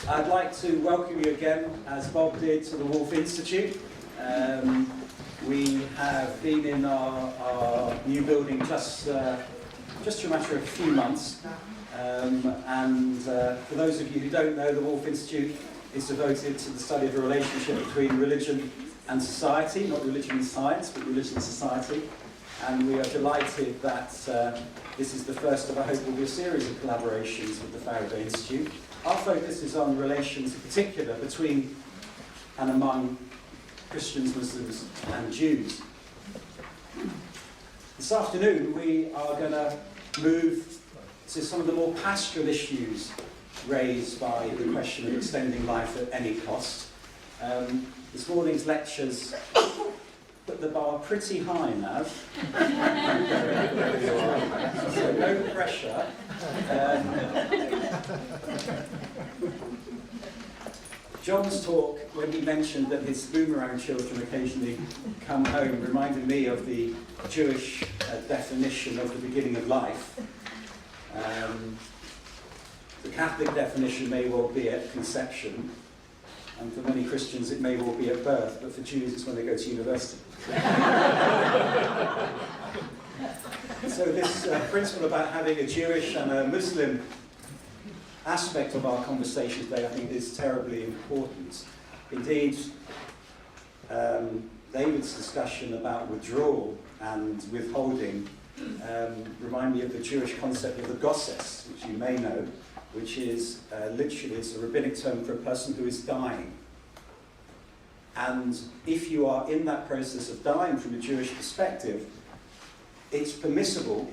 I'd like to welcome you again, as Bob did, to the Woolf Institute. We have been in our new building just for a matter of a few months. For those of you who don't know, the Woolf Institute is devoted to the study of the relationship between religion and society, not religion and science, but religion and society. And we are delighted that this is the first of, I hope, will be a series of collaborations with the Faraday Institute. Our focus is on relations in particular between and among Christians, Muslims and Jews. This afternoon we are going to move to some of the more pastoral issues raised by the question of extending life at any cost. This morning's lectures put the bar pretty high, Nav. So no pressure. John's talk, when he mentioned that his boomerang children occasionally come home, reminded me of the Jewish definition of the beginning of life. The Catholic definition may well be at conception, and for many Christians it may well be at birth, but for Jews it's when they go to university. So this principle about having a Jewish and a Muslim aspect of our conversation today, I think, is terribly important. Indeed, David's discussion about withdrawal and withholding remind me of the Jewish concept of the gosses, which you may know, which is literally it's a rabbinic term for a person who is dying. And if you are in that process of dying from a Jewish perspective, it's permissible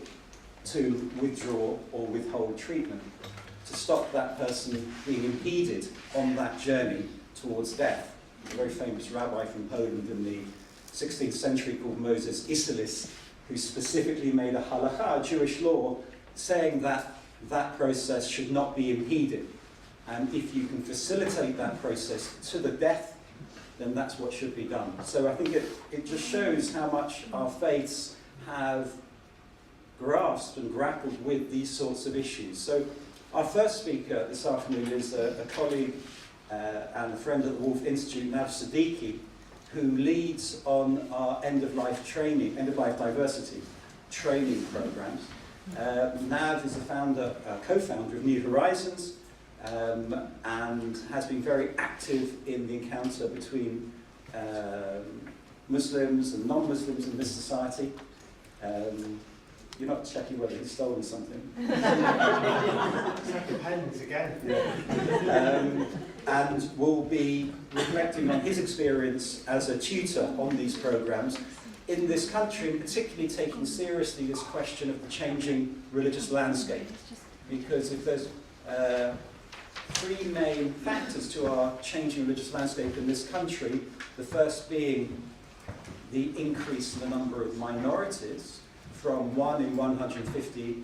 to withdraw or withhold treatment, to stop that person being impeded on that journey towards death. A very famous rabbi from Poland in the 16th century called Moses Isserlis, who specifically made a halakha, a Jewish law, saying that that process should not be impeded. And if you can facilitate that process to the death, then that's what should be done. So I think it just shows how much our faiths have grasped and grappled with these sorts of issues. So our first speaker this afternoon is a colleague and a friend at the Woolf Institute, Nav Siddiqi, who leads on our end-of-life training, end-of-life diversity training programs. Nav is a co-founder of New Horizons, and has been very active in the encounter between Muslims and non-Muslims in this society. You're not checking whether he's stolen something. Depends again. Yeah. And will be reflecting on his experience as a tutor on these programs in this country, and particularly taking seriously this question of the changing religious landscape. Because if there's three main factors to our changing religious landscape in this country, the first being the increase in the number of minorities, from 1 in 150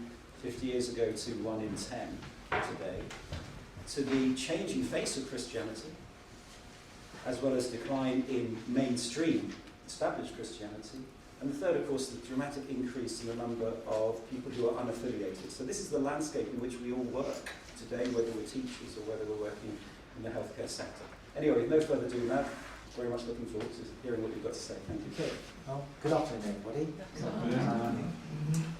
years ago to 1 in 10 today, to the changing face of Christianity, as well as decline in mainstream established Christianity, and the third, of course, the dramatic increase in the number of people who are unaffiliated. So this is the landscape in which we all work today, whether we're teachers or whether we're working in the healthcare sector. Anyway, no further ado, Nav. Very much looking forward to hearing what you've got to say. Thank you. Okay. Well, good afternoon, everybody.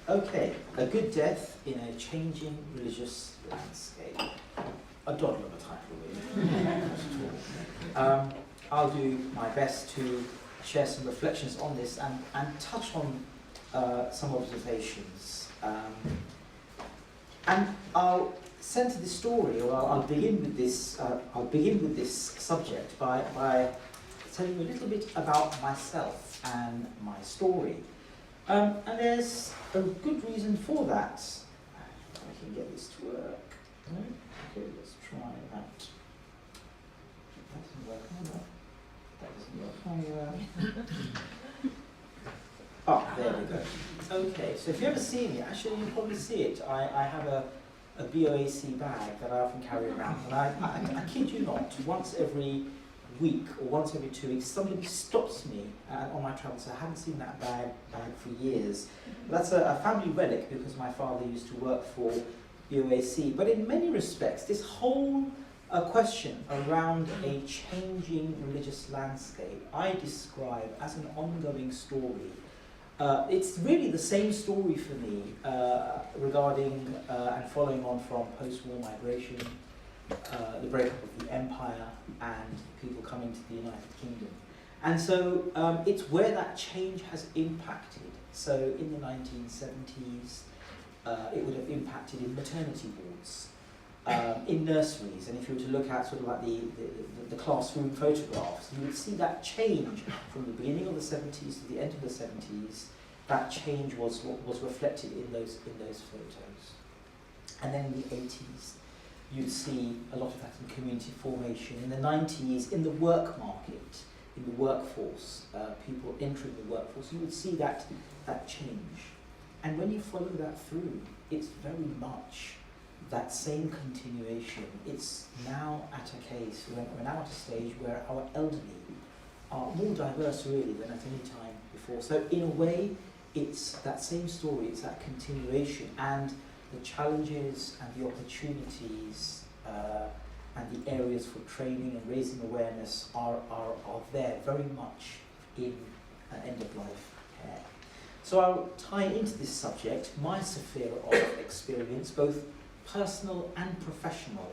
Okay, a good death in a changing religious landscape. A doddle of a title, really. I'll do my best to share some reflections on this and touch on some observations. And I'll centre this story, or I'll begin with this. I'll begin with this subject by telling you a little bit about myself and my story. And there's a good reason for that. If I can get this to work. No? Okay, let's try that. That doesn't work either. Oh, there we go. Okay, so if you ever see me, actually you'll probably see it. I have a BOAC bag that I often carry around, and I kid you not, once every week or once every 2 weeks, somebody stops me on my travels. I haven't seen that bag for years. That's a family relic because my father used to work for BOAC. But in many respects, this whole a question around a changing religious landscape I describe as an ongoing story. It's really the same story for me regarding and following on from post-war migration, the breakup of the empire, and people coming to the United Kingdom. And so it's where that change has impacted. So in the 1970s, it would have impacted in maternity wards, in nurseries, and if you were to look at sort of like the classroom photographs, you would see that change from the beginning of the 70s to the end of the 70s. That change was reflected in those photos. And then in the 80s, you'd see a lot of that in community formation. In the 90s, in the work market, in the workforce, people entering the workforce, you would see that change. And when you follow that through, it's very much that same continuation. It's now at a case, we're now at a stage where our elderly are more diverse really than at any time before. So in a way, it's that same story, it's that continuation, and the challenges and the opportunities and the areas for training and raising awareness are there very much in end-of-life care. So I'll tie into this subject my sphere of experience, both personal and professional,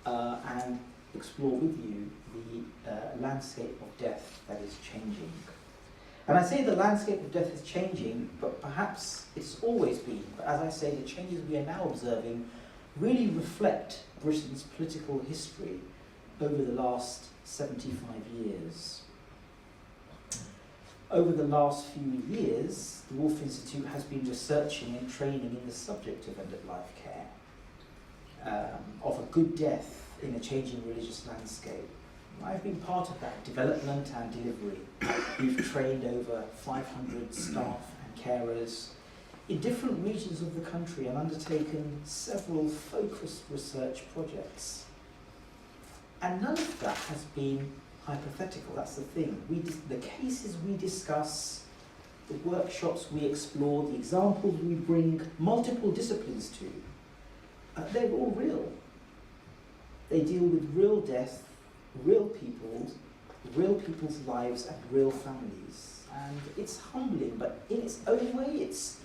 and explore with you the landscape of death that is changing. And I say the landscape of death is changing, but perhaps it's always been. But as I say, the changes we are now observing really reflect Britain's political history over the last 75 years. Over the last few years, the Woolf Institute has been researching and training in the subject of end-of-life care, of a good death in a changing religious landscape. I've been part of that development and delivery. We've trained over 500 staff and carers in different regions of the country and undertaken several focused research projects. And none of that has been hypothetical, that's the thing. The cases we discuss, the workshops we explore, the examples we bring multiple disciplines to, they're all real. They deal with real death, real people's lives and real families. And it's humbling, but in its own way, it's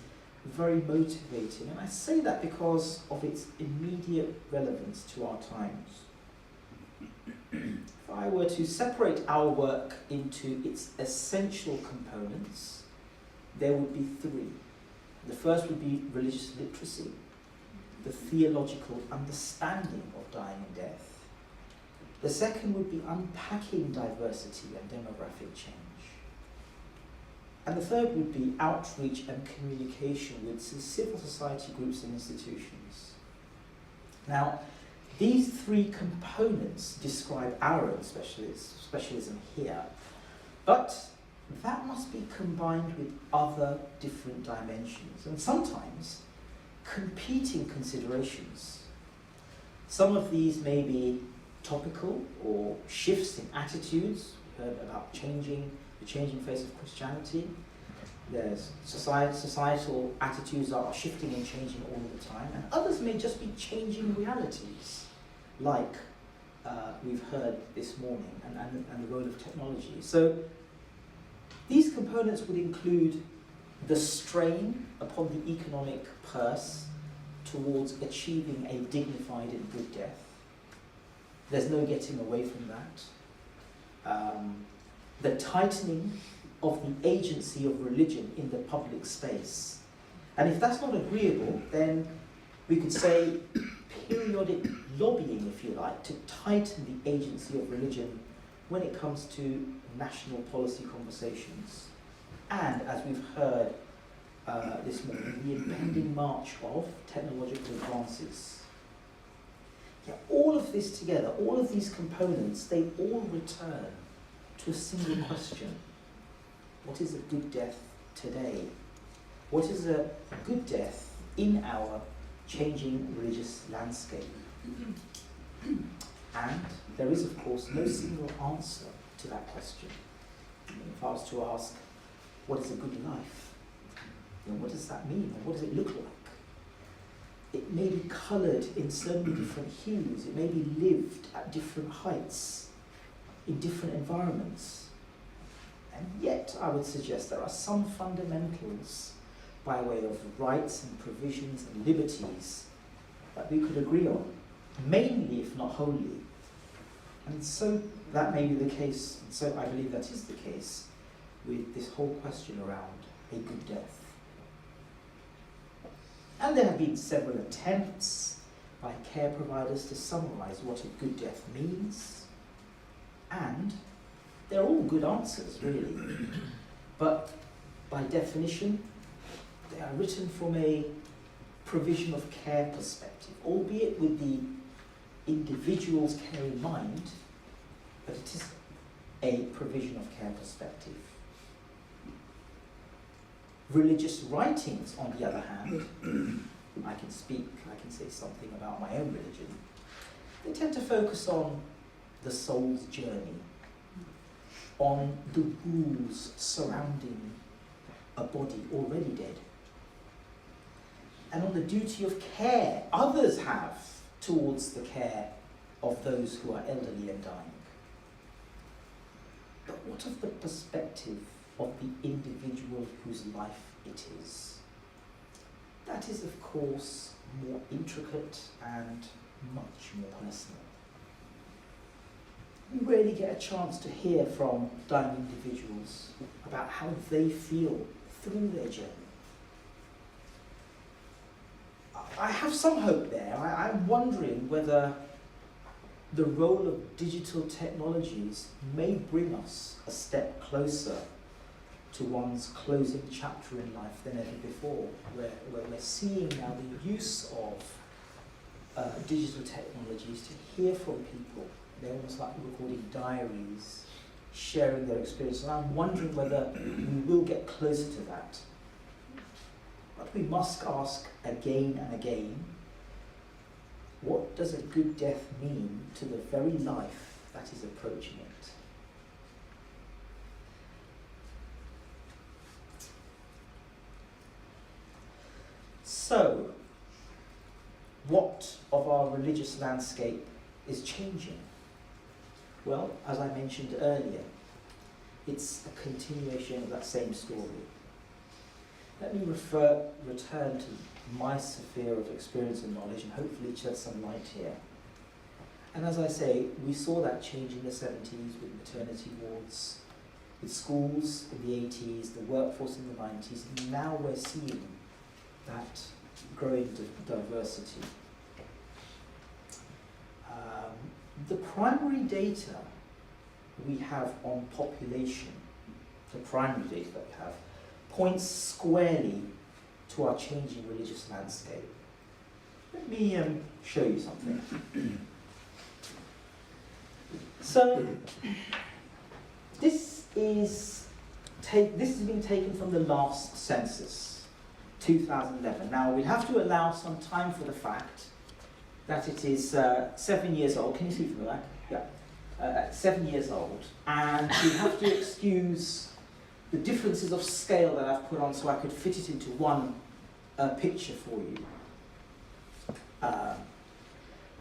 very motivating. And I say that because of its immediate relevance to our times. If I were to separate our work into its essential components, there would be three. The first would be religious literacy, the theological understanding of dying and death. The second would be unpacking diversity and demographic change. And the third would be outreach and communication with civil society groups and institutions. Now, these three components describe our own specialism here, but that must be combined with other different dimensions, and sometimes competing considerations. Some of these may be topical or shifts in attitudes. We heard about the changing face of Christianity. There's societal attitudes are shifting and changing all the time, and others may just be changing realities, like we've heard this morning, and the role of technology. So these components would include the strain upon the economic purse towards achieving a dignified and good death. There's no getting away from that. The tightening of the agency of religion in the public space. And if that's not agreeable, then we could say periodic lobbying, if you like, to tighten the agency of religion when it comes to national policy conversations. And as we've heard this morning, the impending march of technological advances. Yeah, all of this together, all of these components, they all return to a single question. What is a good death today? What is a good death in our changing religious landscape? And there is, of course, no single answer to that question. If I was to ask, what is a good life? What does that mean? Or what does it look like? it may be coloured in so many different hues, it may be lived at different heights, in different environments. And yet, I would suggest there are some fundamentals by way of rights and provisions and liberties that we could agree on, mainly if not wholly. And so that may be the case, and so I believe that is the case with this whole question around a good death. And there have been several attempts by care providers to summarise what a good death means, and they're all good answers, really. But by definition, they are written from a provision of care perspective, albeit with the individual's care in mind, but it is a provision of care perspective. Religious writings, on the other hand, I can say something about my own religion, they tend to focus on the soul's journey, on the rules surrounding a body already dead, and on the duty of care others have towards the care of those who are elderly and dying. But what of the perspective of the individual whose life it is? That is, of course, more intricate and much more personal. We rarely get a chance to hear from dying individuals about how they feel through their journey. I have some hope there. I'm wondering whether the role of digital technologies may bring us a step closer to one's closing chapter in life than ever before, where we're seeing now the use of digital technologies to hear from people. They're almost like recording diaries, sharing their experience, and I'm wondering whether we will get closer to that. But we must ask again and again, what does a good death mean to the very life that is approaching it? So, what of our religious landscape is changing? Well, as I mentioned earlier, it's a continuation of that same story. Let me return to my sphere of experience and knowledge and hopefully shed some light here. And as I say, we saw that change in the 70s with maternity wards, with schools in the 80s, the workforce in the 90s, and now we're seeing that growing diversity. The primary data we have on population, the primary data that we have, points squarely to our changing religious landscape. Let me show you something. So, this has been taken from the last census, 2011. Now, we have to allow some time for the fact that it is 7 years old. Can you see from the back? Yeah. 7 years old. And we have to excuse the differences of scale that I've put on so I could fit it into one picture for you.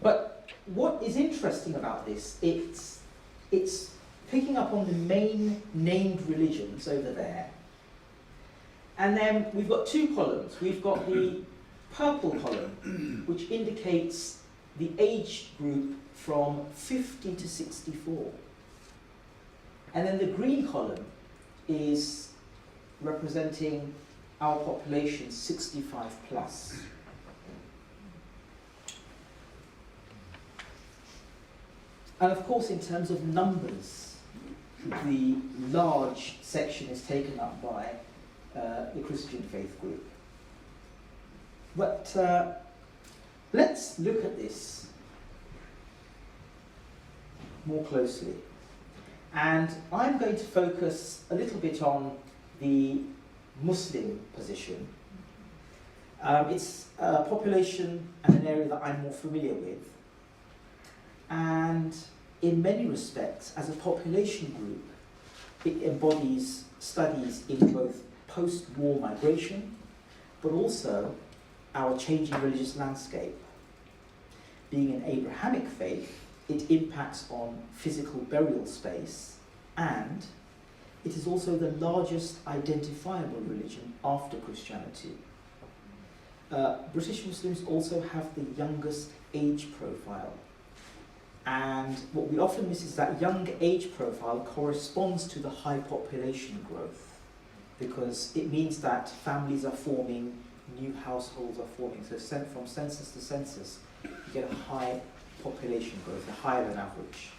But what is interesting about this, it's picking up on the main named religions over there. And then we've got two columns. We've got the purple column, which indicates the age group from 50 to 64. And then the green column is representing our population 65 plus. And of course, in terms of numbers, the large section is taken up by the Christian faith group. But let's look at this more closely. And I'm going to focus a little bit on the Muslim position. It's a population and an area that I'm more familiar with. And in many respects, as a population group, it embodies studies in both post-war migration, but also our changing religious landscape. Being an Abrahamic faith, it impacts on physical burial space, and it is also the largest identifiable religion after Christianity. British Muslims also have the youngest age profile, and what we often miss is that young age profile corresponds to the high population growth, because it means that families are forming, new households are forming. So from census to census, you get a high population growth, a higher than average.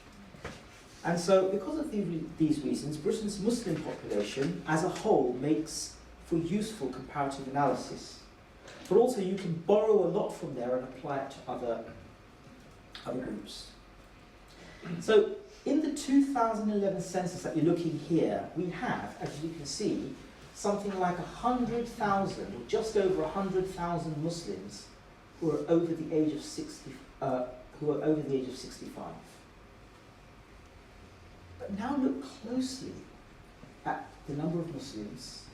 And so because of these reasons, Britain's Muslim population as a whole makes for useful comparative analysis. But also you can borrow a lot from there and apply it to other groups. So in the 2011 census that you're looking here, we have, as you can see, something like 100,000, or just over 100,000 Muslims who are over the age of 65. But now look closely at the number of Muslims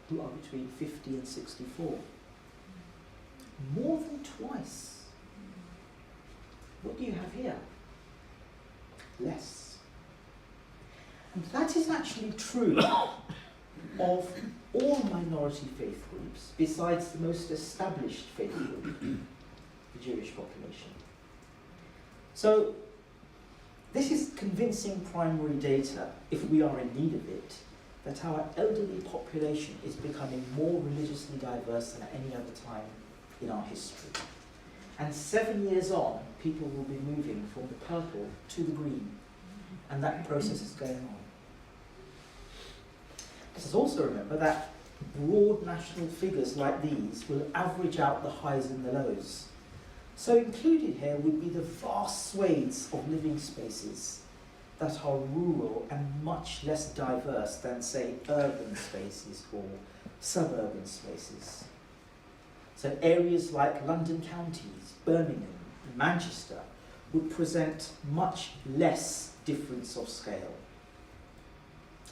who are between 50 and 64. More than twice. What do you have here? Less. And that is actually true of all minority faith groups, besides the most established faith group, the Jewish population. So, this is convincing primary data, if we are in need of it, that our elderly population is becoming more religiously diverse than at any other time in our history. And 7 years on, people will be moving from the purple to the green, and that process is going on. Let's also remember that broad national figures like these will average out the highs and the lows. So included here would be the vast swathes of living spaces that are rural and much less diverse than, say, urban spaces or suburban spaces. So areas like London counties, Birmingham, and Manchester would present much less difference of scale.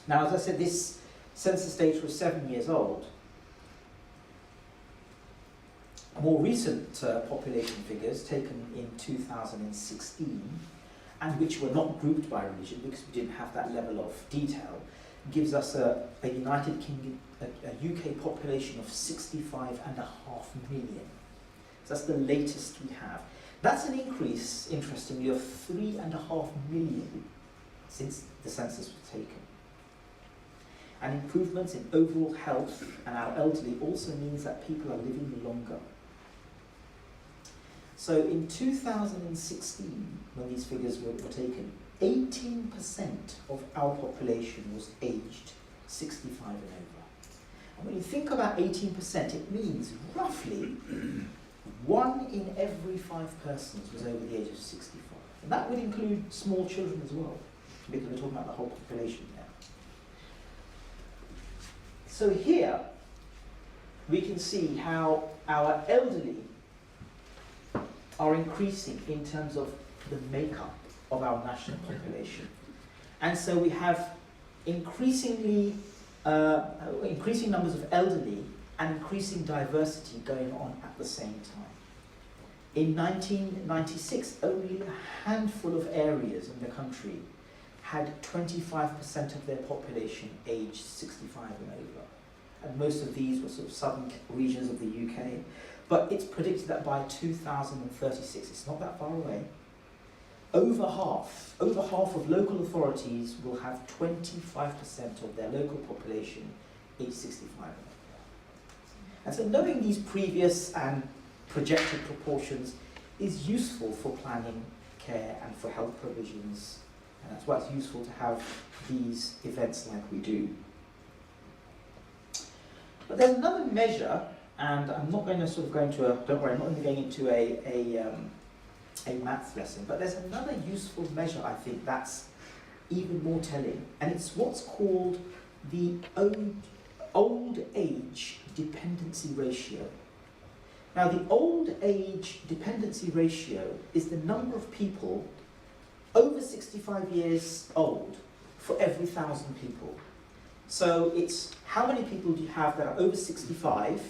Now, as I said, this census data is 7 years old. More recent population figures taken in 2016, and which were not grouped by religion because we didn't have that level of detail, gives us a United Kingdom, a UK population of 65.5 million. So that's the latest we have. That's an increase, interestingly, of 3.5 million since the census was taken. And improvements in overall health and our elderly also means that people are living longer. So in 2016, when these figures were taken, 18% of our population was aged 65 and over. And when you think about 18%, it means roughly 1 in every 5 persons was over the age of 65. And that would include small children as well, because we're talking about the whole population now. So here, we can see how our elderly are increasing in terms of the makeup of our national population. And so we have increasing numbers of elderly and increasing diversity going on at the same time. In 1996, only a handful of areas in the country had 25% of their population aged 65 and over. And most of these were sort of southern regions of the UK. But it's predicted that by 2036, it's not that far away, over half of local authorities will have 25% of their local population aged 65 and over. And so knowing these previous and projected proportions is useful for planning care and for health provisions. And that's why it's useful to have these events like we do. But there's another measure, and I'm not going to sort of go into don't worry, I'm not going to go into a maths lesson, but there's another useful measure, I think, that's even more telling, and it's what's called the old age dependency ratio. Now, the old age dependency ratio is the number of people over 65 years old for every 1,000 people. So it's how many people do you have that are over 65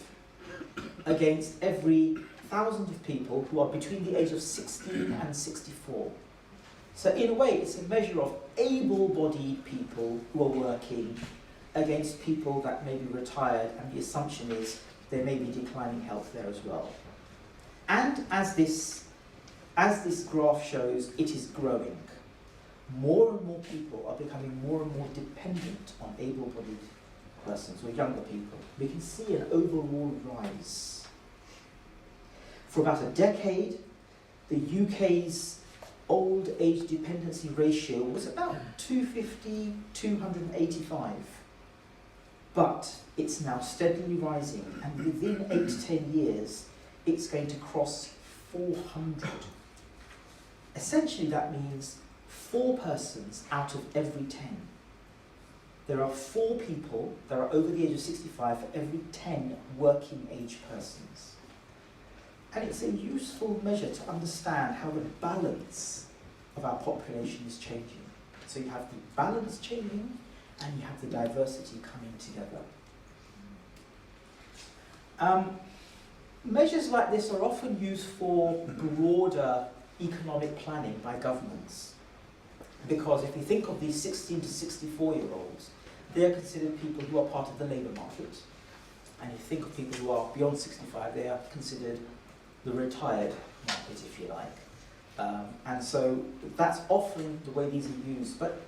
against every 1,000 of people who are between the age of 16 and 64. So in a way, it's a measure of able-bodied people who are working against people that may be retired, and the assumption is there may be declining health there as well. And as this graph shows, it is growing. More and more people are becoming more and more dependent on able-bodied persons or younger people. We can see an overall rise. For about a decade, the UK's old age dependency ratio was about 250, 285. But it's now steadily rising, and within 8 to 10 years, it's going to cross 400. Essentially, that means 4 persons out of every 10. There are 4 people that are over the age of 65 for every 10 working age persons. And it's a useful measure to understand how the balance of our population is changing. So you have the balance changing, and you have the diversity coming together. Measures like this are often used for broader economic planning by governments. Because if you think of these 16 to 64-year-olds, they are considered people who are part of the labour market. And if you think of people who are beyond 65, they are considered the retired market, if you like. And so that's often the way these are used. But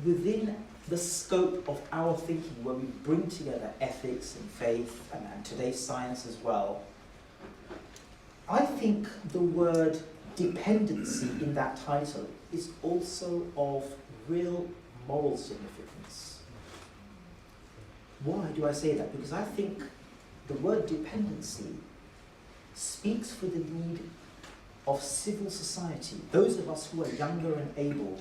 within the scope of our thinking, where we bring together ethics and faith and today's science as well, I think the word dependency in that title is also of real moral significance. Why do I say that? Because I think the word dependency speaks for the need of civil society, those of us who are younger and able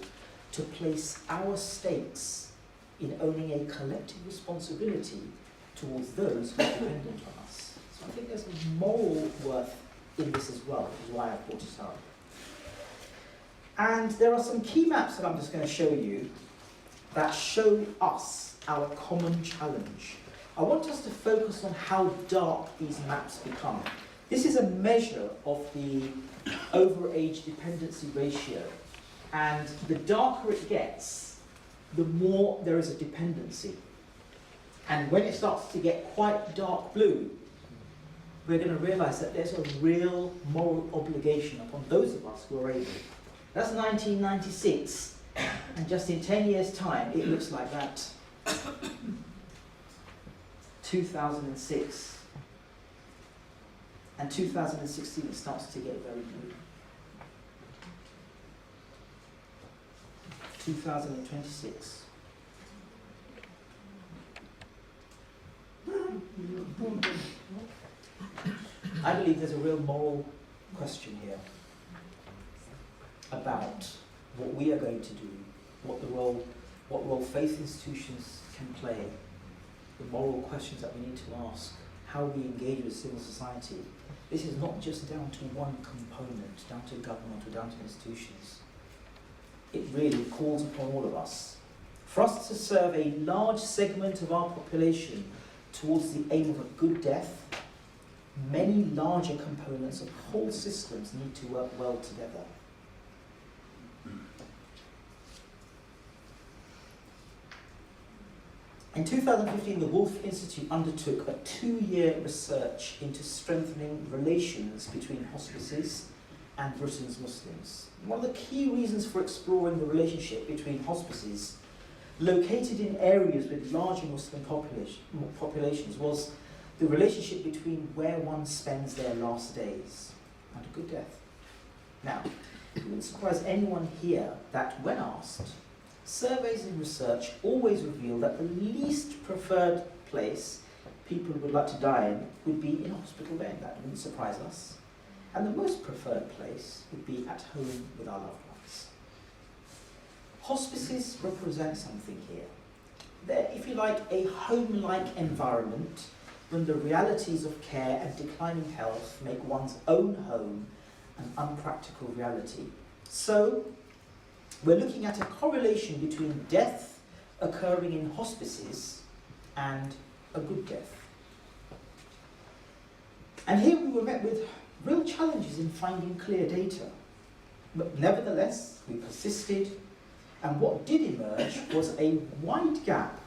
to place our stakes in owning a collective responsibility towards those who are dependent on us. So I think there's a moral worth in this as well, which is why I brought it up. And there are some key maps that I'm just going to show you that show us our common challenge. I want us to focus on how dark these maps become. This is a measure of the overage dependency ratio, and the darker it gets, the more there is a dependency. And when it starts to get quite dark blue, we're going to realize that there's a real moral obligation upon those of us who are able. That's 1996, and just in 10 years' time, it looks like that. 2006. And 2016, it starts to get very blue. 2026. I believe there's a real moral question here about what we are going to do, what role faith institutions can play, the moral questions that we need to ask, how we engage with civil society. This is not just down to one component, down to government or down to institutions. It really calls upon all of us. For us to serve a large segment of our population towards the aim of a good death, many larger components of whole systems need to work well together. In 2015, the Woolf Institute undertook a 2-year research into strengthening relations between hospices and Britain's Muslims. One of the key reasons for exploring the relationship between hospices located in areas with larger Muslim populations was the relationship between where one spends their last days and a good death. Now, it wouldn't surprise anyone here that when asked, surveys and research always reveal that the least preferred place people would like to die in would be in a hospital bed. That wouldn't surprise us. And the most preferred place would be at home with our loved ones. Hospices represent something here. They're, if you like, a home-like environment when the realities of care and declining health make one's own home an unpractical reality. So, we're looking at a correlation between death occurring in hospices and a good death. And here we were met with real challenges in finding clear data. But nevertheless, we persisted, and what did emerge was a wide gap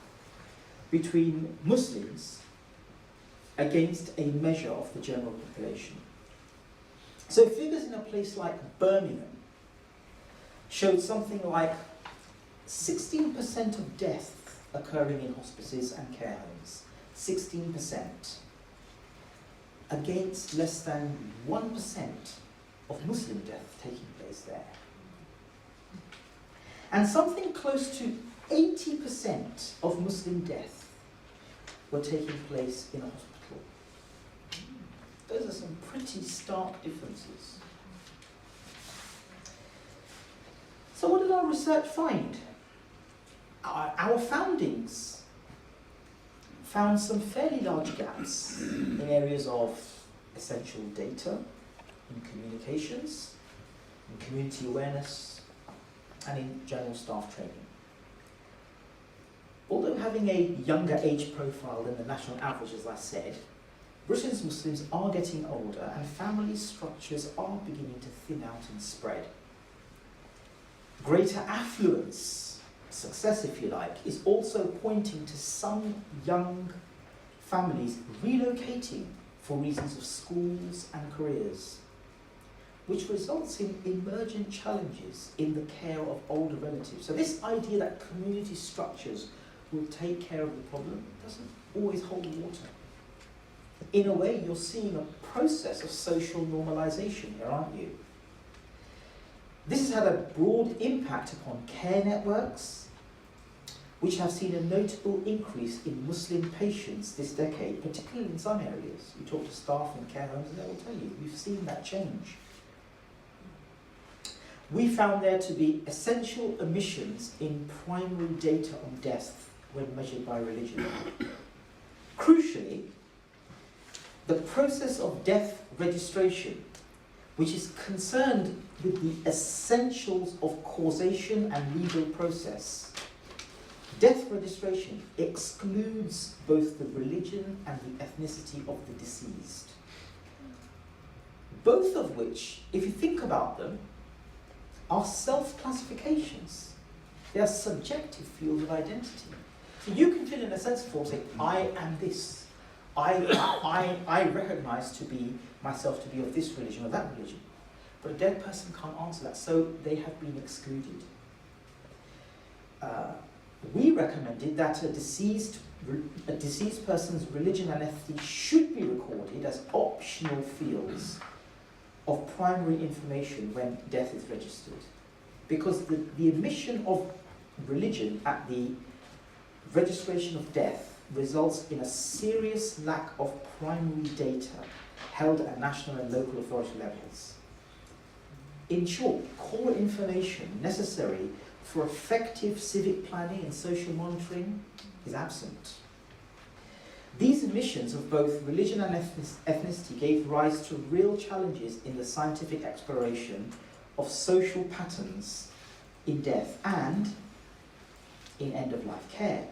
between Muslims against a measure of the general population. So figures in a place like Birmingham showed something like 16% of deaths occurring in hospices and care homes. 16%. Against less than 1% of Muslim deaths taking place there. And something close to 80% of Muslim deaths were taking place in a hospital. Those are some pretty stark differences. So what did our research find? Our foundings found some fairly large gaps in areas of essential data, in communications, in community awareness, and in general staff training. Although having a younger age profile than the national average, as I said, Britain's Muslims are getting older and family structures are beginning to thin out and spread. Greater affluence, success if you like, is also pointing to some young families relocating for reasons of schools and careers, which results in emergent challenges in the care of older relatives. So this idea that community structures will take care of the problem doesn't always hold water. In a way, you're seeing a process of social normalization here, aren't you? This has had a broad impact upon care networks, which have seen a notable increase in Muslim patients this decade, particularly in some areas. You talk to staff in care homes and they will tell you, we've seen that change. We found there to be essential omissions in primary data on death when measured by religion. Crucially, the process of death registration, which is concerned with the essentials of causation and legal process, death registration excludes both the religion and the ethnicity of the deceased. Both of which, if you think about them, are self-classifications. They are subjective fields of identity. So you can fill in a census form saying, I am this. I recognize myself to be of this religion or that religion. But a dead person can't answer that, so they have been excluded. We recommended that a deceased person's religion and ethnicity should be recorded as optional fields of primary information when death is registered. Because the omission of religion at the registration of death results in a serious lack of primary data held at national and local authority levels. In short, core information necessary for effective civic planning and social monitoring is absent. These omissions of both religion and ethnicity gave rise to real challenges in the scientific exploration of social patterns in death and in end-of-life care.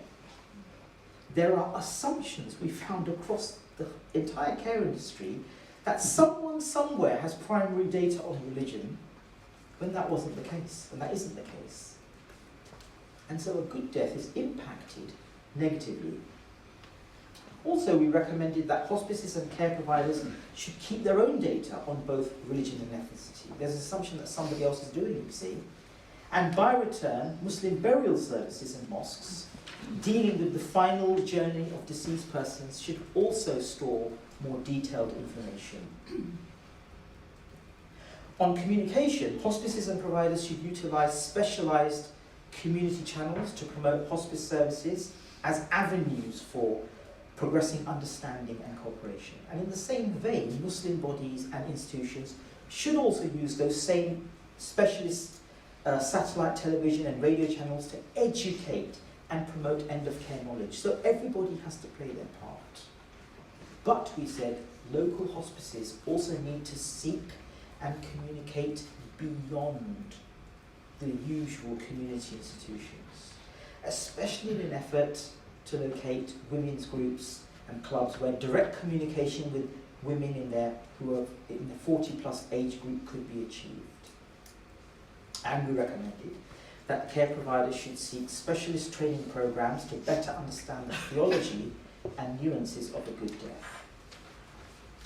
There are assumptions we found across the entire care industry that someone somewhere has primary data on religion when that wasn't the case, and that isn't the case. And so a good death is impacted negatively. Also, we recommended that hospices and care providers should keep their own data on both religion and ethnicity. There's an assumption that somebody else is doing it, you see. And by return, Muslim burial services and mosques dealing with the final journey of deceased persons should also store more detailed information. On communication, hospices and providers should utilize specialized community channels to promote hospice services as avenues for progressing understanding and cooperation. And in the same vein, Muslim bodies and institutions should also use those same specialist satellite television and radio channels to educate and promote end-of-care knowledge. So everybody has to play their part. But, we said, local hospices also need to seek and communicate beyond the usual community institutions, especially in an effort to locate women's groups and clubs where direct communication with women who are in the 40 plus age group could be achieved. And we recommended that care providers should seek specialist training programs to better understand the theology and nuances of a good death.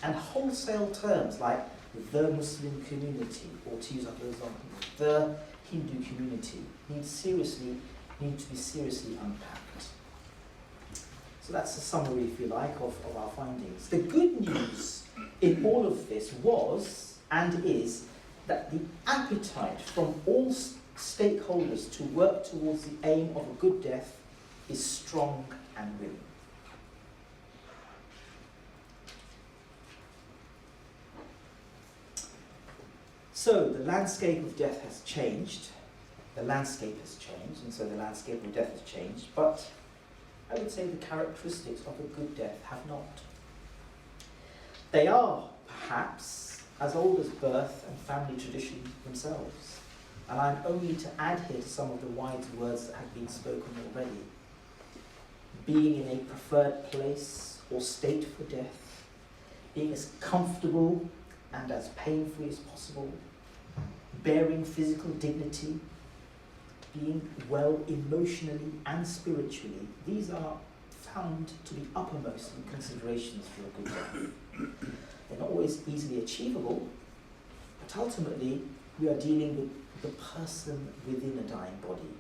And wholesale terms like the Muslim community, or to use another example, the Hindu community, need to be seriously unpacked. So that's a summary, if you like, of our findings. The good news in all of this was, and is, that the appetite from all stakeholders to work towards the aim of a good death is strong and willing. So the landscape of death has changed. The landscape has changed, and so the landscape of death has changed, but I would say the characteristics of a good death have not. They are, perhaps, as old as birth and family tradition themselves. And I'm only to add here to some of the wise words that have been spoken already. Being in a preferred place or state for death, being as comfortable and as pain-free as possible, bearing physical dignity, being well emotionally and spiritually, these are found to be uppermost in considerations for a good death. They're not always easily achievable, but ultimately we are dealing with the person within a dying body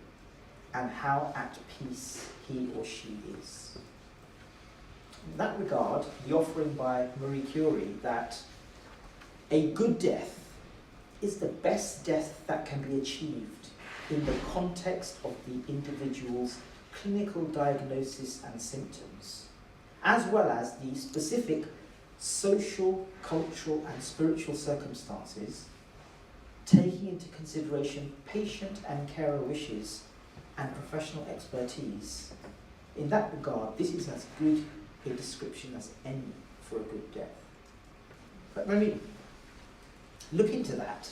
and how at peace he or she is. In that regard, the offering by Marie Curie that a good death is the best death that can be achieved in the context of the individual's clinical diagnosis and symptoms, as well as the specific social, cultural, and spiritual circumstances, taking into consideration patient and carer wishes and professional expertise. In that regard, this is as good a description as any for a good death. But when we look into that,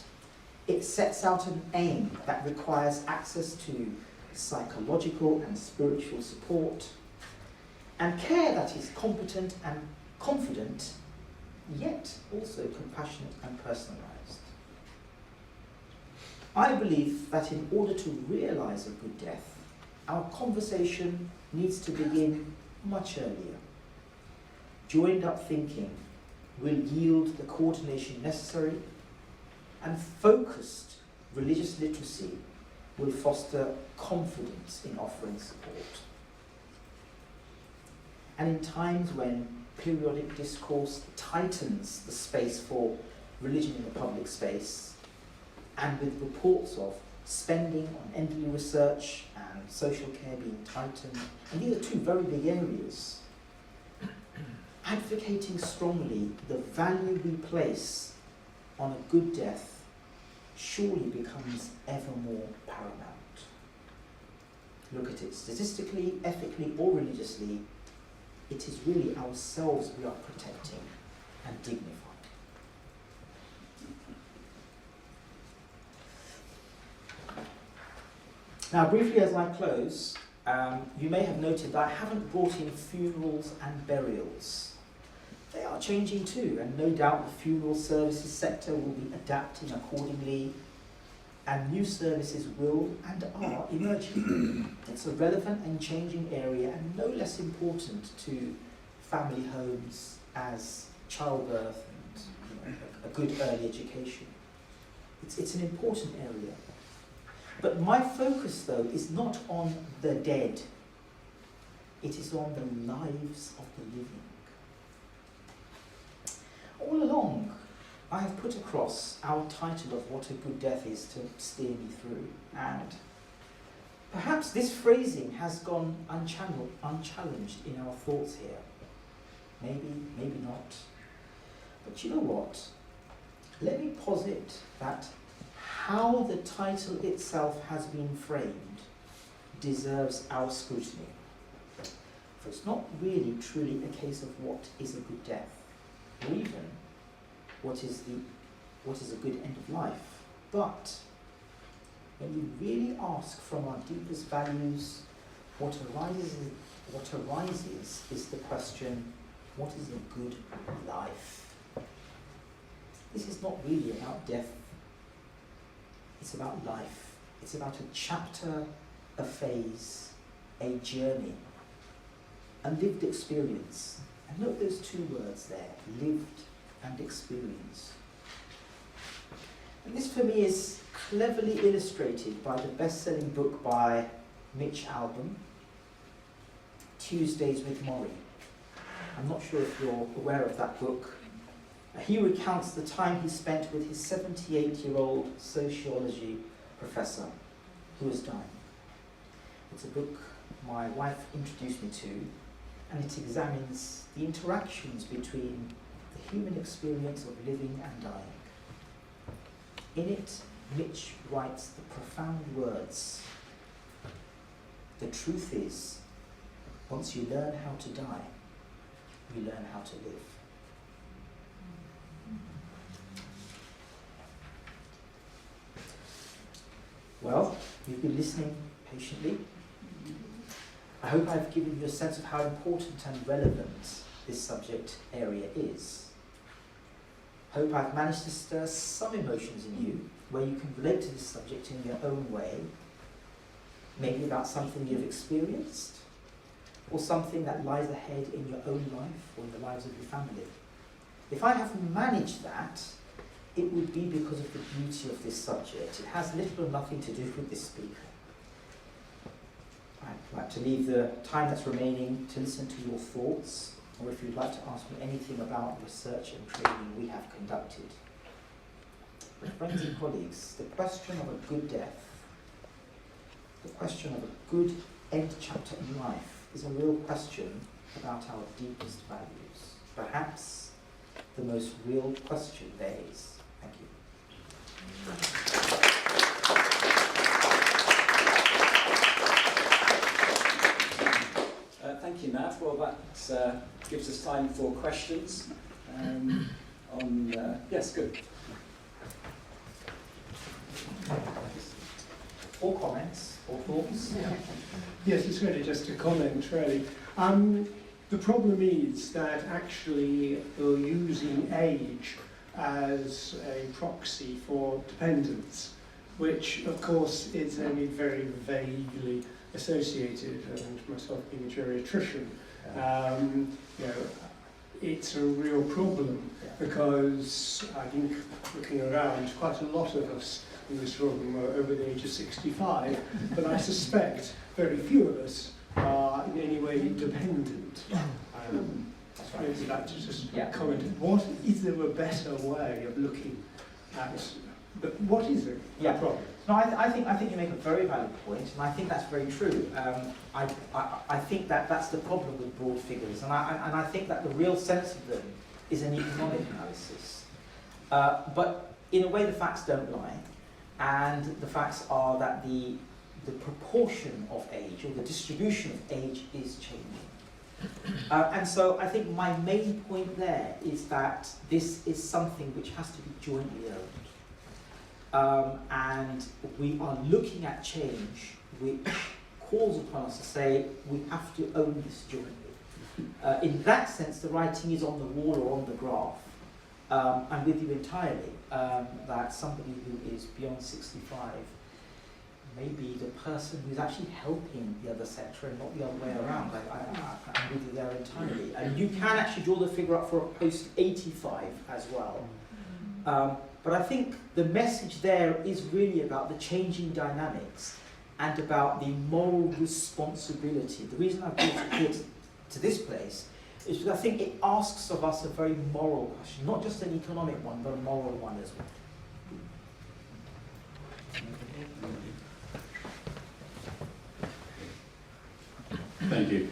it sets out an aim that requires access to psychological and spiritual support and care that is competent and confident, yet also compassionate and personalised. I believe that in order to realise a good death, our conversation needs to begin much earlier. Joined up thinking will yield the coordination necessary, and focused religious literacy will foster confidence in offering support. And in times when periodic discourse tightens the space for religion in the public space, and with reports of spending on elderly research and social care being tightened, and these are two very big areas, advocating strongly the value we place on a good death surely becomes ever more paramount. Look at it statistically, ethically, or religiously, it is really ourselves we are protecting and dignifying. Now, briefly as I close, you may have noted that I haven't brought in funerals and burials. They are changing too, and no doubt the funeral services sector will be adapting accordingly, and new services will and are emerging. It's a relevant and changing area, and no less important to family homes as childbirth and a good early education. It's an important area. But my focus, though, is not on the dead. It is on the lives of the living. All along, I have put across our title of what a good death is to steer me through, and perhaps this phrasing has gone unchallenged in our thoughts here. Maybe not. But you know what? Let me posit that how the title itself has been framed deserves our scrutiny. For it's not really truly a case of what is a good death, or even what is a good end of life. But when we really ask from our deepest values, what arises is the question, what is a good life? this is not really about death. It's about life. It's about a chapter, a phase, a journey, a lived experience. And note those two words there, lived and experience. And this for me is cleverly illustrated by the best-selling book by Mitch Albom, Tuesdays with Morrie. I'm not sure if you're aware of that book. He recounts the time he spent with his 78-year-old sociology professor who was dying. It's a book my wife introduced me to, and it examines the interactions between the human experience of living and dying. In it, Mitch writes the profound words, "The truth is, once you learn how to die, you learn how to live." Well, you've been listening patiently. I hope I've given you a sense of how important and relevant this subject area is. Hope I've managed to stir some emotions in you where you can relate to this subject in your own way, maybe about something you've experienced, or something that lies ahead in your own life or in the lives of your family. If I have managed that, it would be because of the beauty of this subject. It has little or nothing to do with this speaker. I'd like to leave the time that's remaining to listen to your thoughts, or if you'd like to ask me anything about research and training we have conducted. But friends and colleagues, the question of a good death, the question of a good end chapter in life, is a real question about our deepest values. Perhaps the most real question there is. Thank you. Thank you, Nav. Well, that gives us time for questions. Yes, good. Or comments, or thoughts? Yes, it's really just a comment, really. The problem is that actually you're using age as a proxy for dependence, which of course is only very vaguely associated, and myself being a geriatrician, it's a real problem, because I think, looking around, quite a lot of us in this room are over the age of 65, but I suspect very few of us are in any way dependent. Maybe that just comment. What is there a better way of looking at what is the problem? No, I think you make a very valid point, and I think that's very true. I think that's the problem with broad figures, and I think that the real sense of them is an economic analysis. But in a way, the facts don't lie, and the facts are that the proportion of age, or the distribution of age, is changing. And so I think my main point there is that this is something which has to be jointly owned. And we are looking at change which calls upon us to say we have to own this jointly. In that sense, the writing is on the wall or on the graph. I'm with you entirely that somebody who is beyond 65 may be the person who's actually helping the other sector and not the other way around. I'm with you there entirely. And you can actually draw the figure up for a post-85 as well. But I think the message there is really about the changing dynamics and about the moral responsibility. The reason I brought it here to this place is because I think it asks of us a very moral question, not just an economic one, but a moral one as well. Thank you.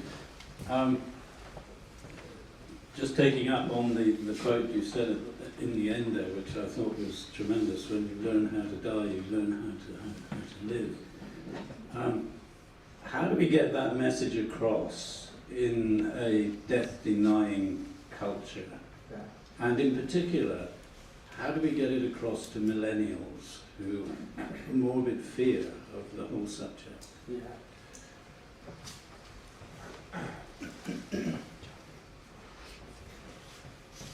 Just taking up on the quote you said in the end there, which I thought was tremendous: when you learn how to die, you learn how to live. How do we get that message across in a death-denying culture? Yeah. And in particular, how do we get it across to millennials who have a morbid fear of the whole subject? Yeah.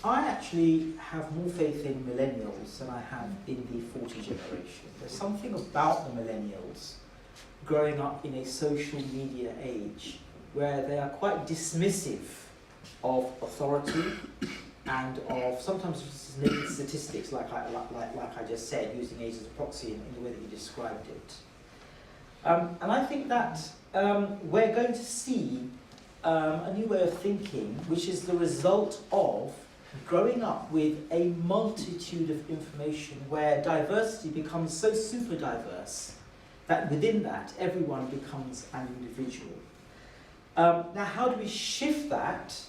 I actually have more faith in millennials than I have in the 40 generation. There's something about the millennials growing up in a social media age where they are quite dismissive of authority and of sometimes naked statistics, like I just said, using age as a proxy in the way that you described it. And I think that we're going to see a new way of thinking, which is the result of growing up with a multitude of information where diversity becomes so super diverse that within that everyone becomes an individual. Now, how do we shift that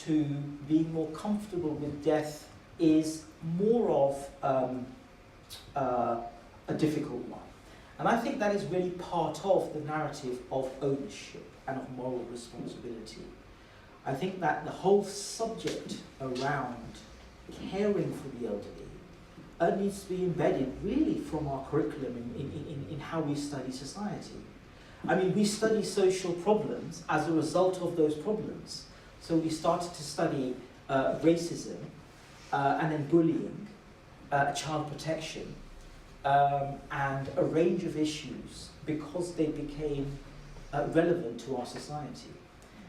to being more comfortable with death is more of a difficult one. And I think that is really part of the narrative of ownership and of moral responsibility. I think that the whole subject around caring for the elderly needs to be embedded really from our curriculum in how we study society. I mean, we study social problems as a result of those problems. So we started to study racism and then bullying, child protection, and a range of issues because they became relevant to our society.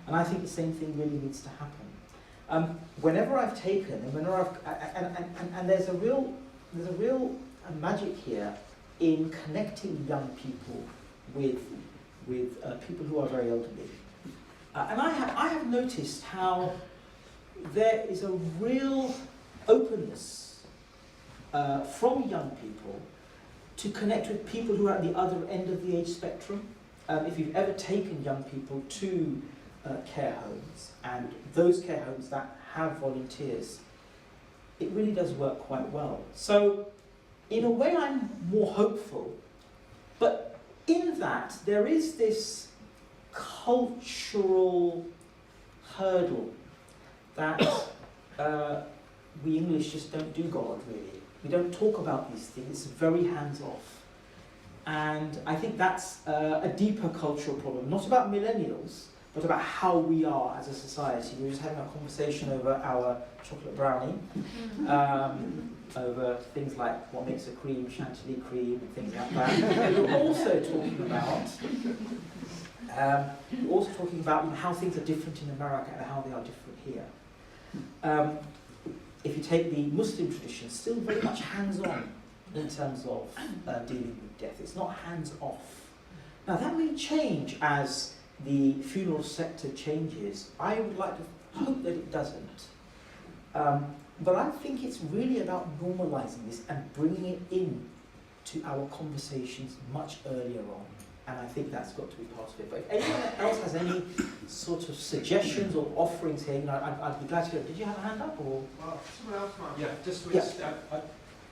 And I think the same thing really needs to happen. Whenever I've taken, and whenever and there's a real magic here in connecting young people with people who are very elderly. And I have noticed how there is a real openness from young people to connect with people who are at the other end of the age spectrum. If you've ever taken young people to care homes, and those care homes that have volunteers, it really does work quite well. So, in a way, I'm more hopeful, but in that, there is this cultural hurdle that we English just don't do God, really. We don't talk about these things, it's very hands-off. And I think that's a deeper cultural problem, not about millennials, but about how we are as a society. We were just having a conversation over our chocolate brownie, over things like what makes a cream, chantilly cream, and things like that. We were also talking about how things are different in America and how they are different here. If you take the Muslim tradition, still very much hands-on in terms of dealing with death. It's not hands-off. Now that may change as the funeral sector changes. I would like to hope that it doesn't. But I think it's really about normalising this and bringing it in to our conversations much earlier on. And I think that's got to be part of it. But if anyone else has any sort of suggestions or offerings here, I'd be glad to hear. Did you have a hand up? Or? Well, someone else might. Yeah, just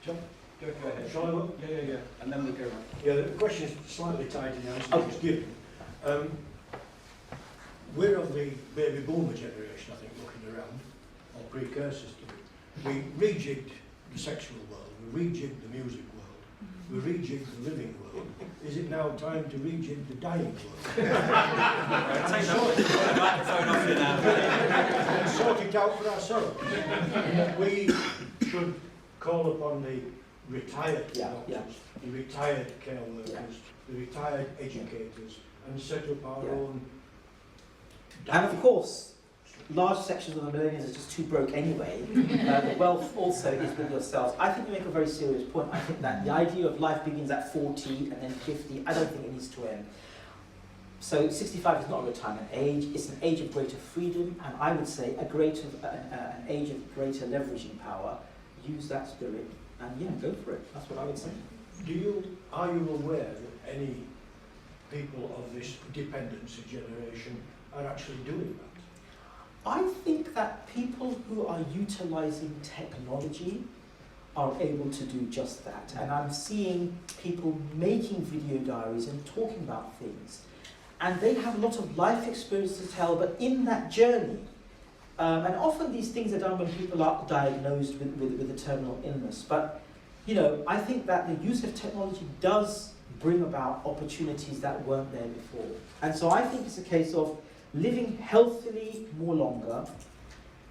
John, go ahead. Shall I look? Yeah. And then we'll go on. Yeah, the question is slightly tied in the answer that was given. We're of the baby boomer generation, I think, looking around, or precursors to it. We rejigged the sexual world, we rejigged the music world, we rejigged the living world. Is it now time to rejig the dying world? And sort it out for ourselves. We should call upon the retired doctors, the retired care workers, the retired educators, and set up our own. And of course, large sections of the millennials are just too broke anyway. The wealth also is with yourselves. I think you make a very serious point. I think that the idea of life begins at 40 and then 50, I don't think it needs to end. So 65 is not a retirement age, it's an age of greater freedom, and I would say an age of greater leveraging power. Use that spirit and go for it. That's what I would say. Are you aware that any people of this dependency generation are actually doing that? I think that people who are utilising technology are able to do just that. And I'm seeing people making video diaries and talking about things. And they have a lot of life experience to tell, but in that journey, and often these things are done when people are diagnosed with a terminal illness. But, I think that the use of technology does bring about opportunities that weren't there before. And so I think it's a case of living healthily more longer,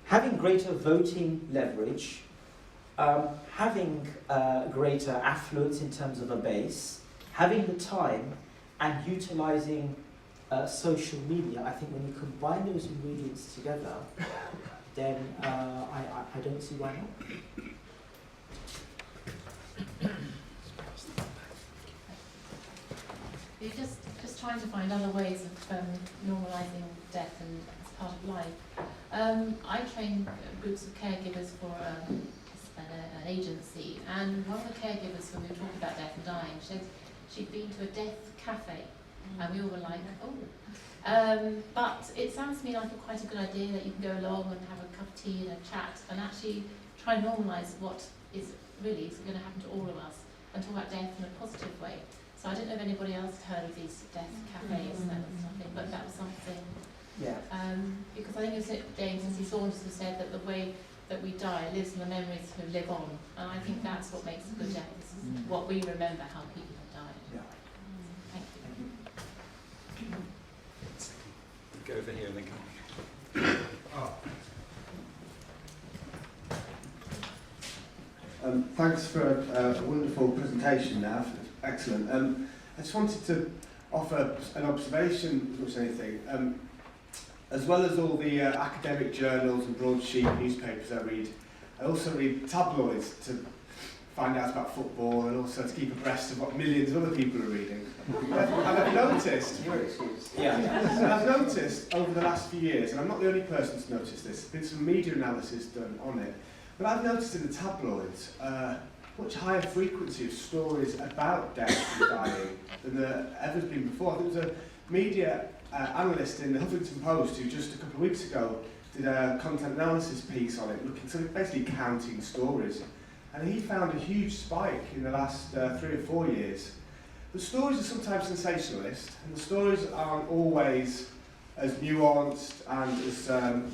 having greater voting leverage, having greater affluence in terms of a base, having the time, and utilising social media. I think when you combine those ingredients together, then I don't see why not. You're just trying to find other ways of normalising death and as part of life. I train groups of caregivers for an agency, and one of the caregivers, when we were talking about death and dying, said she'd been to a death cafe, and we all were like, oh. But it sounds to me like quite a good idea that you can go along and have a cup of tea and a chat and actually try and normalise what is really going to happen to all of us and talk about death in a positive way. So I don't know if anybody else had heard of these death cafes and something, but that was something. Yeah. Because I think it's James and C. Saunders who said that the way that we die lives in the memories who live on, and I think that's what makes a good death. Is what we remember how people have died. Yeah. Thank you. Go over here and then come. Thanks for a wonderful presentation, Nav. Excellent. I just wanted to offer an observation, as much as anything. As well as all the academic journals and broadsheet newspapers I read, I also read tabloids to find out about football and also to keep abreast of what millions of other people are reading. And I've noticed, and I've noticed over the last few years, and I'm not the only person to notice this, there's been some media analysis done on it, but I've noticed in the tabloids much higher frequency of stories about death and dying than there ever has been before. There was a media analyst in the Huffington Post who just a couple of weeks ago did a content analysis piece on it, looking sort of basically counting stories. And he found a huge spike in the last 3 or 4 years. The stories are sometimes sensationalist, and the stories aren't always as nuanced and as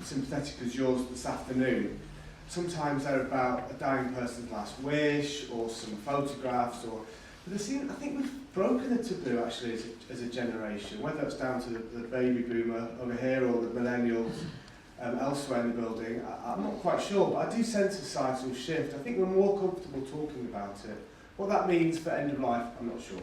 sympathetic as yours this afternoon. Sometimes they're about a dying person's last wish, or some photographs, or but I think we've broken the taboo actually as a generation, whether it's down to the baby boomer over here or the millennials elsewhere in the building. I'm not quite sure, but I do sense a societal shift. I think we're more comfortable talking about it. What that means for end of life, I'm not sure.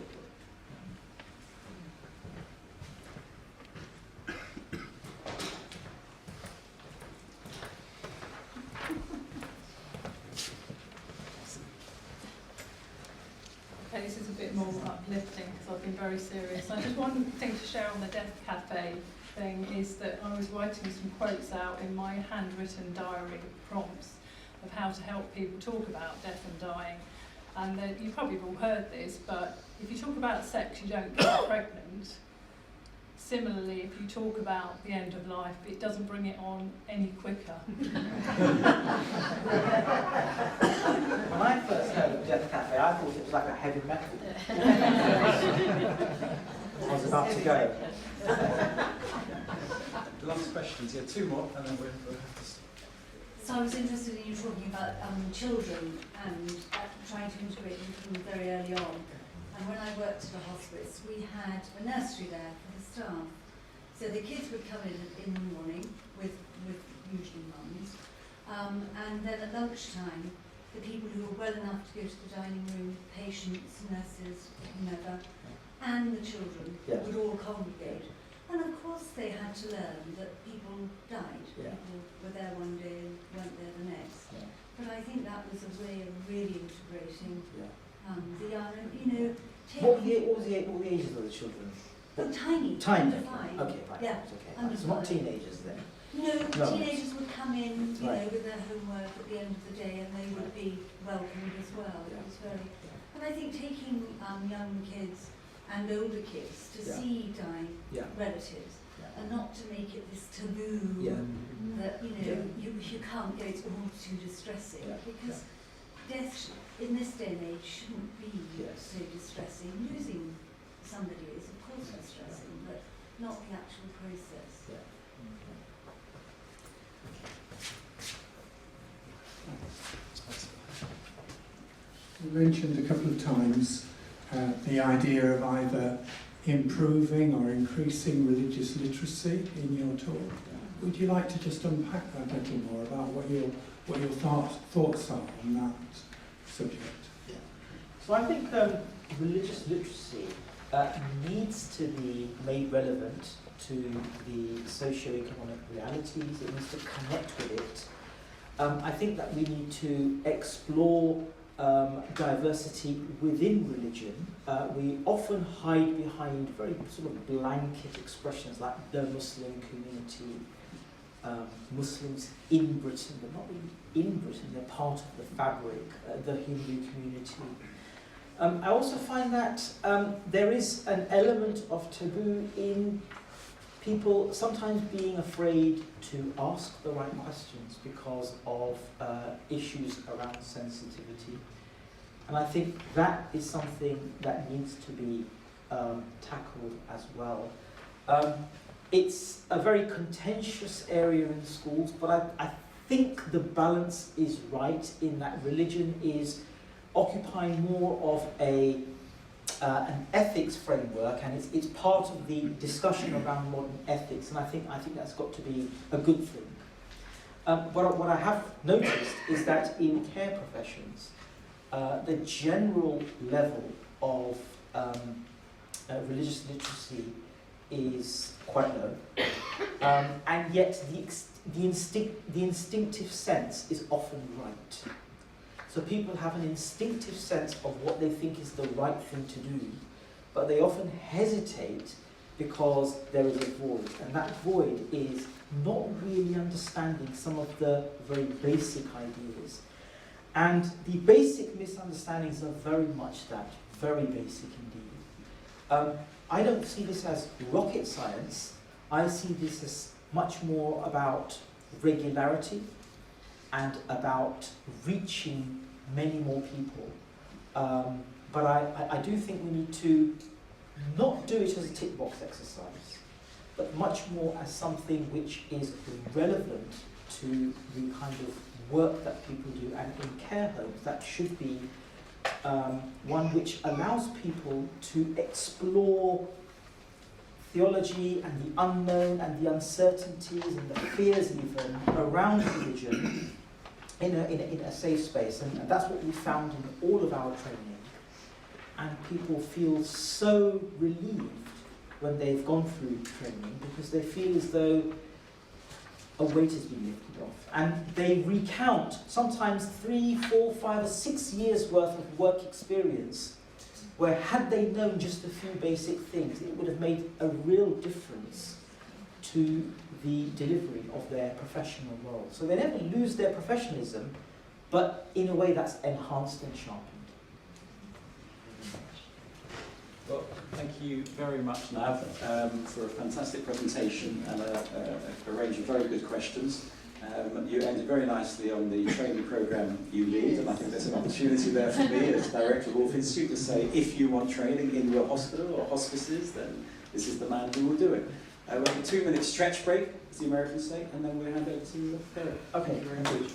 Okay, this is a bit more uplifting because I've been very serious. I just one thing to share on the Death Cafe thing is that I was writing some quotes out in my handwritten diary prompts of how to help people talk about death and dying. And you probably have all heard this, but if you talk about sex, you don't get pregnant. Similarly, if you talk about the end of life, it doesn't bring it on any quicker. When I first heard of Death Cafe, I thought it was like a heavy metal. I was about to go. Last questions, yeah, 2 more, and then we'll have to stop. So I was interested in you talking about children and trying to integrate them from very early on. And when I worked at a hospice, we had a nursery there for the staff. So the kids would come in the morning with usually mums, and then at lunchtime, the people who were well enough to go to the dining room, patients, nurses, whomever, and the children would all congregate. And of course they had to learn that people died. Yeah. People were there one day and weren't there the next. Yeah. But I think that was a way of really integrating Yeah. the young, and you know, What were the ages of the children? tiny, Tiny. under 5. Okay, right. Yeah, Okay. under So not 5. teenagers then. No, No. teenagers would come in, you know, Right. with their homework at the end of the day, and they would be welcomed as well. Yeah. It was very, and I think taking young kids and older kids to Yeah. see dying Yeah. relatives, Yeah. and not to make it this taboo Yeah. that you know Yeah. you can't go. It's all too distressing Yeah. because death in this day and age shouldn't be Yes. so distressing. Losing somebody is of course distressing, but not the actual process. Yeah. You mentioned a couple of times the idea of either improving or increasing religious literacy in your talk. would you like to just unpack that a little more about what your thoughts are on that subject? Yeah. So I think religious literacy needs to be made relevant to the socio-economic realities. It needs to connect with it. I think that we need to explore diversity within religion. We often hide behind very sort of blanket expressions like the Muslim community, Muslims in Britain, but not really in Britain, they're part of the fabric, the Hindu community. I also find that there is an element of taboo in people sometimes being afraid to ask the right questions because of issues around sensitivity. And I think that is something that needs to be tackled as well. It's a very contentious area in schools, but I think the balance is right in that religion is occupying more of an ethics framework, and it's part of the discussion around modern ethics, and I think that's got to be a good thing. What I have noticed is that in care professions, the general level of religious literacy is quite low, and yet the instinctive sense is often right. So people have an instinctive sense of what they think is the right thing to do, but they often hesitate because there is a void, and that void is not really understanding some of the very basic ideas. And the basic misunderstandings are very much that, very basic indeed. I don't see this as rocket science. I see this as much more about regularity and about reaching many more people. But I do think we need to not do it as a tick box exercise, but much more as something which is relevant to the kind of work that people do. And in care homes, that should be one which allows people to explore theology and the unknown and the uncertainties and the fears even around religion in a safe space. And that's what we found in all of our training. And people feel so relieved when they've gone through training because they feel as though a weight has been lifted off. And they recount sometimes 3, 4, 5 or 6 years worth of work experience where had they known just a few basic things, it would have made a real difference to the delivery of their professional role. So they never lose their professionalism, but in a way that's enhanced and sharpened. Well, thank you very much, Nav, for a fantastic presentation and a range of very good questions. You ended very nicely on the training programme you lead, and I think there's an opportunity there for me as Director of Woolf Institute to say, if you want training in your hospital or hospices, then this is the man who will do it. We'll have a 2-minute stretch break, as the Americans say, and then we'll hand over to Philip. Okay, very good.